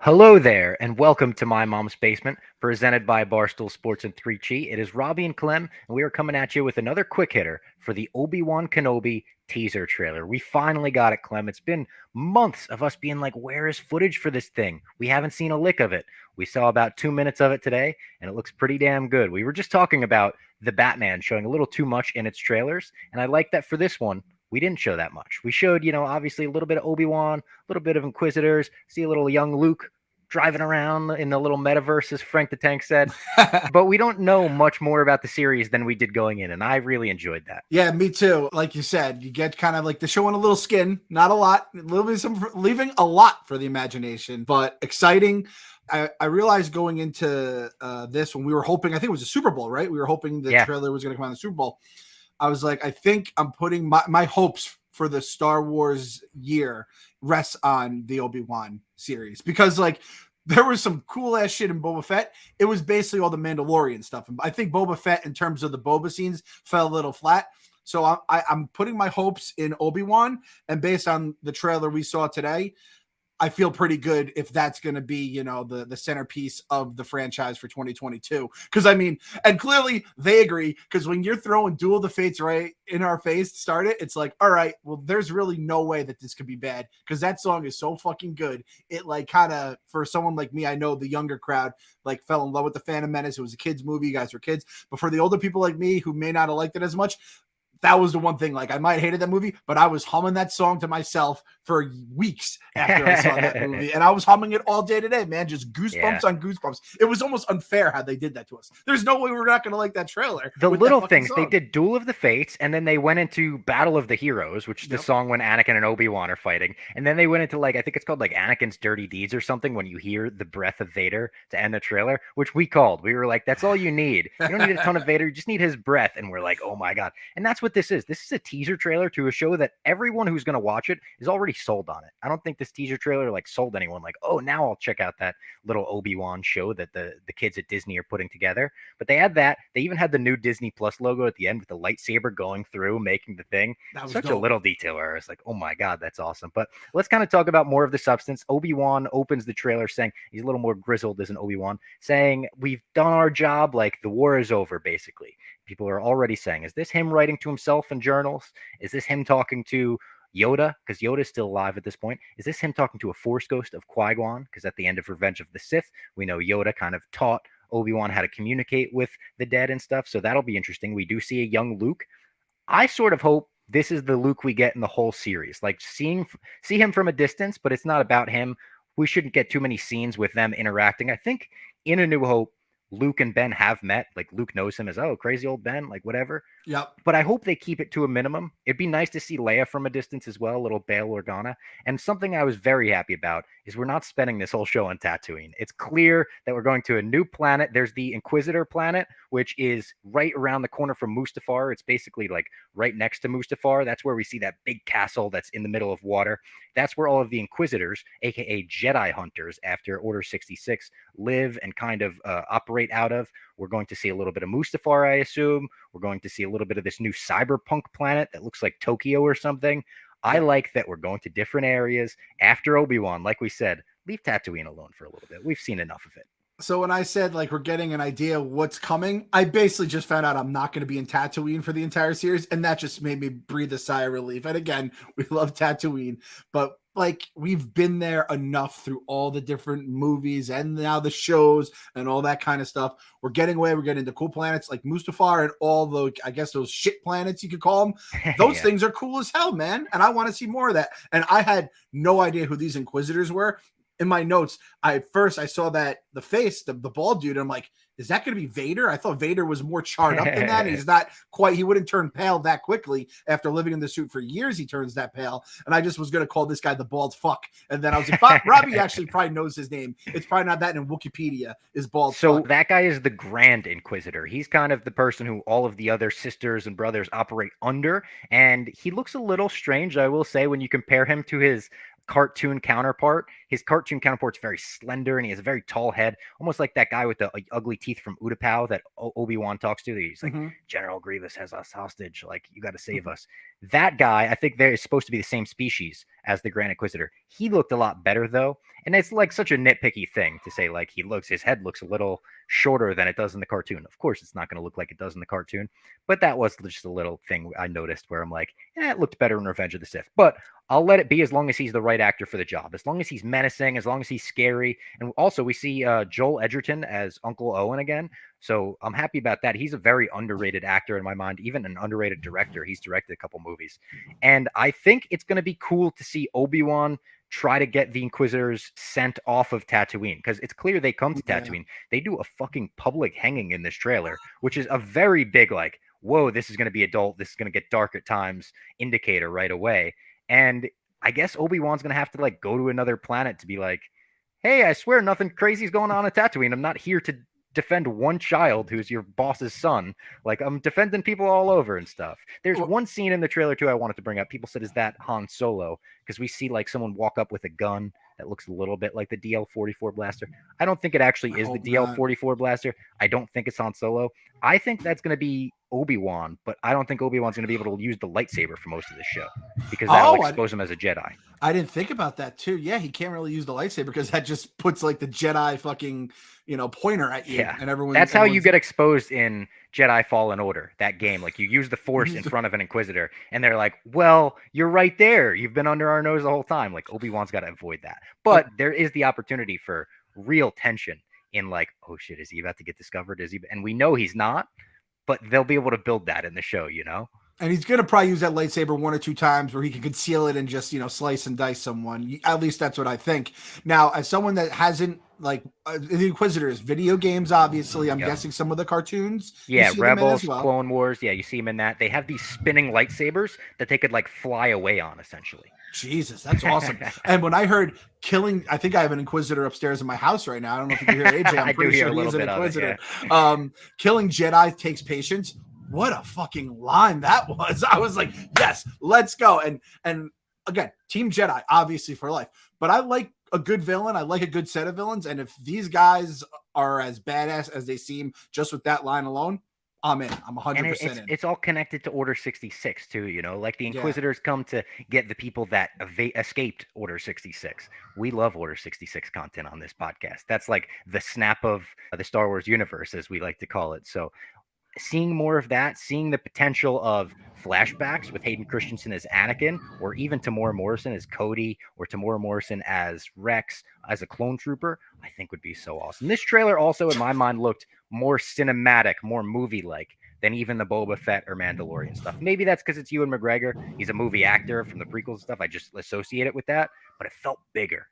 Hello there, and welcome to My Mom's Basement, presented by Barstool Sports and 3Chi. It is Robbie and Clem, and we are coming at you with another quick hitter for the Obi-Wan Kenobi teaser trailer. We finally got it, Clem. It's been months of us being like, where is footage for this thing? We haven't seen a lick of it. We saw about 2 minutes of it today, and it looks pretty damn good. We were just talking about the Batman showing a little too much in its trailers, and I like that for this one. We didn't show that much. We showed, obviously a little bit of Obi-Wan, a little bit of Inquisitors, see a little young Luke driving around in the little metaverse, as Frank the Tank said. But we don't know much more about the series than we did going in, and I really enjoyed that. Yeah, me too. Like you said, you get kind of like the showing a little skin, not a lot, a little bit some leaving a lot for the imagination, but exciting. I realized going into this when we were hoping, I think it was a Super Bowl, right? We were hoping the trailer was going to come out in the Super Bowl. I was like, I think I'm putting my hopes for the Star Wars year rests on the Obi-Wan series because like there was some cool ass shit in Boba Fett. It was basically all the Mandalorian stuff. And I think Boba Fett in terms of the Boba scenes fell a little flat. So I'm putting my hopes in Obi-Wan, and based on the trailer we saw today, I feel pretty good if that's going to be, the centerpiece of the franchise for 2022. Because, I mean, and clearly they agree, because when you're throwing Duel of the Fates right in our face to start it, it's like, all right, well, there's really no way that this could be bad, because that song is so fucking good. It, like, kind of, for someone like me, I know the younger crowd, like, fell in love with The Phantom Menace. It was a kid's movie. You guys were kids. But for the older people like me who may not have liked it as much, that was the one thing. Like, I might have hated that movie, but I was humming that song to myself for weeks after I saw that movie. And I was humming it all day today, man. Just goosebumps on goosebumps. It was almost unfair how they did that to us. There's no way we're not going to like that trailer. The little things, they did Duel of the Fates, and then they went into Battle of the Heroes, which is the song when Anakin and Obi-Wan are fighting. And then they went into, like, I think it's called, like, Anakin's Dirty Deeds or something, when you hear the breath of Vader to end the trailer, which we called. We were like, that's all you need. You don't need a ton of Vader. You just need his breath. And we're like, oh, my God. And that's what this is. This is a teaser trailer to a show that everyone who's going to watch it is already sold on it. I don't think this teaser trailer like sold anyone like, oh, now I'll check out that little Obi-Wan show that the kids at Disney are putting together. But they had that. They even had the new Disney Plus logo at the end with the lightsaber going through, making the thing. That was such dope. A little detail where I was like, oh my God, that's awesome. But let's kind of talk about more of the substance. Obi-Wan opens the trailer saying, he's a little more grizzled as an Obi-Wan, saying, we've done our job, like the war is over, basically. People are already saying, is this him writing to himself in journals? Is this him talking to Yoda? Because Yoda's still alive at this point. Is this him talking to a Force ghost of Qui-Gon? Because at the end of Revenge of the Sith, we know Yoda kind of taught Obi-Wan how to communicate with the dead and stuff. So that'll be interesting. We do see a young Luke. I sort of hope this is the Luke we get in the whole series. Like see him from a distance, but it's not about him. We shouldn't get too many scenes with them interacting. I think in A New Hope, Luke and Ben have met. Like Luke knows him as, oh, crazy old Ben, like whatever. Yep. But I hope they keep it to a minimum. It'd be nice to see Leia from a distance as well, a little Bail Organa. And something I was very happy about is we're not spending this whole show on Tatooine. It's clear that we're going to a new planet. There's the Inquisitor planet, which is right around the corner from Mustafar. It's basically like right next to Mustafar. That's where we see that big castle that's in the middle of water. That's where all of the Inquisitors, aka Jedi hunters after Order 66, live and kind of operate out of. We're going to see a little bit of Mustafar, I assume. We're going to see a little bit of this new cyberpunk planet that looks like Tokyo or something. I like that we're going to different areas after Obi-Wan. Like we said, leave Tatooine alone for a little bit. We've seen enough of it. So when I said like we're getting an idea of what's coming, I basically just found out I'm not going to be in Tatooine for the entire series, and that just made me breathe a sigh of relief. And again, we love Tatooine, but like we've been there enough through all the different movies and now the shows and all that kind of stuff. We're getting away. We're getting into cool planets like Mustafar and all the, I guess, those shit planets you could call them. Those things are cool as hell, man. And I want to see more of that. And I had no idea who these Inquisitors were. In my notes, I saw that the face, the bald dude. I'm like, is that going to be Vader? I thought Vader was more charred up than that. He's not quite, he wouldn't turn pale that quickly after living in the suit for years. He turns that pale. And I just was going to call this guy the bald fuck. And then I was like, Robbie actually probably knows his name. It's probably not that in Wikipedia is bald so fuck. That guy is the Grand Inquisitor. He's kind of the person who all of the other sisters and brothers operate under. And he looks a little strange, I will say, when you compare him to his cartoon counterpart. his cartoon counterpart's very slender, and he has a very tall head, almost like that guy with the ugly teeth from Utapau that Obi-Wan talks to. He's like, General Grievous has us hostage. Like, you got to save us. That guy, I think they're supposed to be the same species as the Grand Inquisitor. He looked a lot better, though. And it's like such a nitpicky thing to say, like, his head looks a little shorter than it does in the cartoon. Of course, it's not going to look like it does in the cartoon, but that was just a little thing I noticed where I'm like, it looked better in Revenge of the Sith. But I'll let it be as long as he's the right actor for the job, as long as he's menacing, as long as he's scary. And also, we see Joel Edgerton as Uncle Owen again. So I'm happy about that. He's a very underrated actor in my mind, even an underrated director. He's directed a couple movies. And I think it's going to be cool to see Obi-Wan try to get the Inquisitors sent off of Tatooine, because it's clear they come to Tatooine. They do a fucking public hanging in this trailer, which is a very big, like, whoa, this is going to be adult, this is going to get dark at times indicator right away. And I guess Obi-Wan's going to have to, like, go to another planet to be like, hey, I swear nothing crazy is going on at Tatooine. I'm not here to defend one child who's your boss's son. Like, I'm defending people all over and stuff. There's one scene in the trailer too I wanted to bring up. People said, is that Han Solo? Because we see like someone walk up with a gun that looks a little bit like the DL-44 blaster. I don't think it actually is the DL-44 blaster. I don't think it's Han Solo. I think that's going to be Obi-Wan, but I don't think Obi-Wan's going to be able to use the lightsaber for most of the show, because that'll expose him as a Jedi. I didn't think about that too. Yeah, he can't really use the lightsaber because that just puts like the Jedi fucking, pointer at you. Yeah, and everyone. That's how you get exposed in Jedi Fallen Order, that game. Like, you use the Force in front of an Inquisitor, and they're like, well, you're right there. You've been under our nose the whole time. Like, Obi-Wan's got to avoid that. But there is the opportunity for real tension in like, oh shit, is he about to get discovered? Is he? And we know he's not, but they'll be able to build that in the show, And he's going to probably use that lightsaber one or two times where he can conceal it and just, slice and dice someone. At least that's what I think. Now, as someone that hasn't, like, the Inquisitors, video games, obviously, I'm guessing some of the cartoons. Yeah, Rebels, Clone Wars. Yeah, you see him in that. They have these spinning lightsabers that they could, like, fly away on, essentially. Jesus, that's awesome. And when I heard killing, I think I have an Inquisitor upstairs in my house right now. I don't know if you can hear AJ. I'm pretty sure he's an Inquisitor. Killing Jedi takes patience. What a fucking line that was. I was like, yes, let's go. And again, Team Jedi, obviously for life. But I like a good villain. I like a good set of villains. And if these guys are as badass as they seem just with that line alone, I'm in. I'm 100% in. It's all connected to Order 66 too, like the Inquisitors come to get the people that escaped Order 66. We love Order 66 content on this podcast. That's like the snap of the Star Wars universe, as we like to call it. So seeing more of that, seeing the potential of flashbacks with Hayden Christensen as Anakin, or even Tamora Morrison as Cody, or Tamora Morrison as Rex, as a clone trooper, I think would be so awesome. This trailer also, in my mind, looked more cinematic, more movie-like than even the Boba Fett or Mandalorian stuff. Maybe that's because it's Ewan McGregor. He's a movie actor from the prequels and stuff. I just associate it with that, but it felt bigger.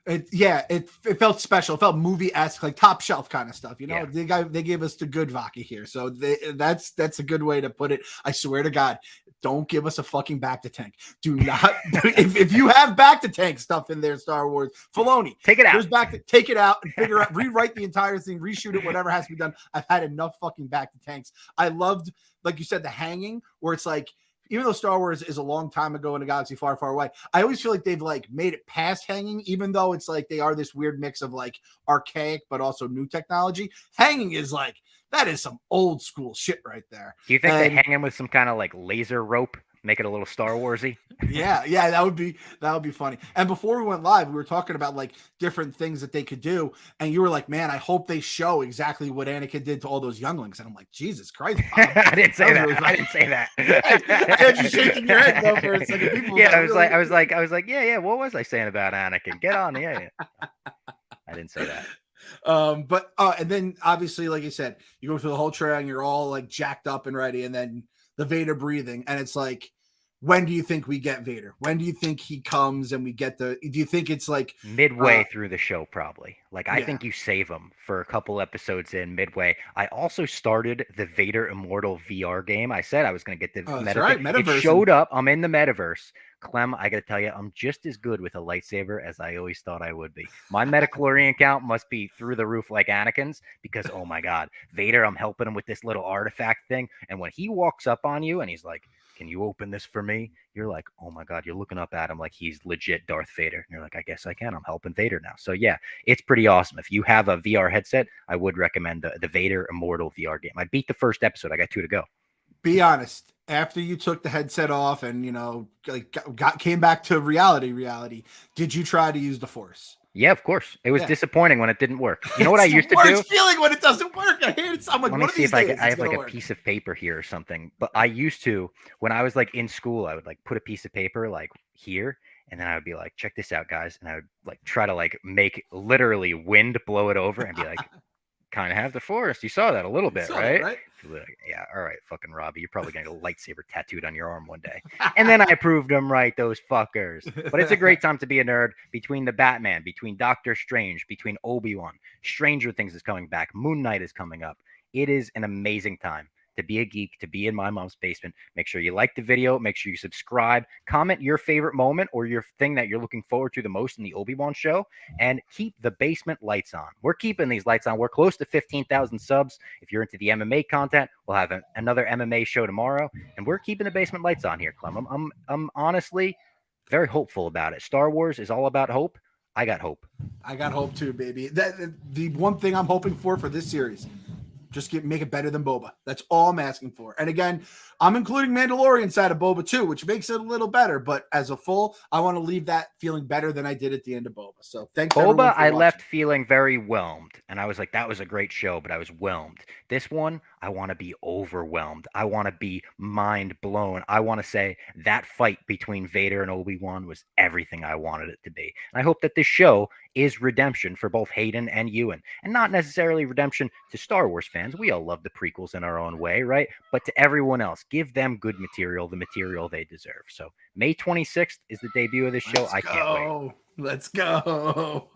It felt special. It felt movie-esque, like top shelf kind of stuff. They gave us the good vodka here, so that's a good way to put it. I swear to God, don't give us a fucking back to tank. Do not. if you have back to tank stuff in there, Star Wars, Filoni, take it out. Take it out and figure out, rewrite the entire thing, reshoot it, whatever has to be done. I've had enough fucking back to tanks. I loved, like you said, the hanging where it's like, even though Star Wars is a long time ago in a galaxy far, far away, I always feel like they've like made it past hanging, even though it's like they are this weird mix of like archaic, but also new technology. Hanging is like, that is some old school shit right there. Do you think they hang him with some kind of like laser rope? Make it a little Star Warsy. Yeah, that would be funny. And before we went live, we were talking about like different things that they could do, and you were like, "Man, I hope they show exactly what Anakin did to all those younglings." And I'm like, "Jesus Christ, Bob. I didn't say that. I didn't say that. I had you shaking your head though for a second. People I was like, yeah. What was I saying about Anakin? Get on, yeah. I didn't say that. And then obviously, like you said, you go through the whole trail and you're all like jacked up and ready, and then the Vader breathing, and it's like, when do you think we get Vader? When do you think he comes and we get do you think it's like midway through the show? Probably. Like, I think you save him for a couple episodes in midway. I also started the Vader Immortal VR game. I said I was going to get the metaverse. It showed up. I'm in the metaverse. Clem, I got to tell you, I'm just as good with a lightsaber as I always thought I would be. My Metachlorian count must be through the roof like Anakin's, because, oh my God, Vader, I'm helping him with this little artifact thing. And when he walks up on you and he's like, can you open this for me? You're like, oh my God, you're looking up at him like he's legit Darth Vader. And you're like, I guess I can. I'm helping Vader now. So yeah, it's pretty awesome. If you have a VR headset, I would recommend the Vader Immortal VR game. I beat the first episode. I got 2 to go. Be honest. After you took the headset off and came back to reality, did you try to use the Force? Yeah, of course. It was disappointing when it didn't work. You know what I used to do? It's feeling when it doesn't work. I hate it. I'm like, let me see if I have like a piece of paper here or something. But I used to, when I was like in school, I would like put a piece of paper like here, and then I would be like, check this out, guys. And I would like try to like make literally wind blow it over and be like, kind of have the Force. You saw that a little bit, right? Like, yeah, all right, fucking Robbie. You're probably going to get a lightsaber tattooed on your arm one day. And then I proved them right, those fuckers. But it's a great time to be a nerd. Between the Batman, between Doctor Strange, between Obi-Wan, Stranger Things is coming back, Moon Knight is coming up. It is an amazing time to be a geek, to be in my mom's basement. Make sure you like the video. Make sure you subscribe. Comment your favorite moment or your thing that you're looking forward to the most in the Obi-Wan show. And keep the basement lights on. We're keeping these lights on. We're close to 15,000 subs. If you're into the MMA content, we'll have another MMA show tomorrow. And we're keeping the basement lights on here, Clem. I'm honestly very hopeful about it. Star Wars is all about hope. I got hope. I got hope too, baby. The one thing I'm hoping for this series, just make it better than Boba. That's all I'm asking for. And again, I'm including Mandalorian side of Boba too, which makes it a little better. But as a full, I want to leave that feeling better than I did at the end of Boba. So thanks. Boba, I left feeling very whelmed. And I was like, that was a great show, but I was whelmed. This one, I want to be overwhelmed. I want to be mind blown. I want to say that fight between Vader and Obi-Wan was everything I wanted it to be. And I hope that this show is redemption for both Hayden and Ewan, and not necessarily redemption to Star Wars fans. We all love the prequels in our own way, right? But to everyone else, give them good material, the material they deserve. So May 26th is the debut of this show. I can't wait. Let's go.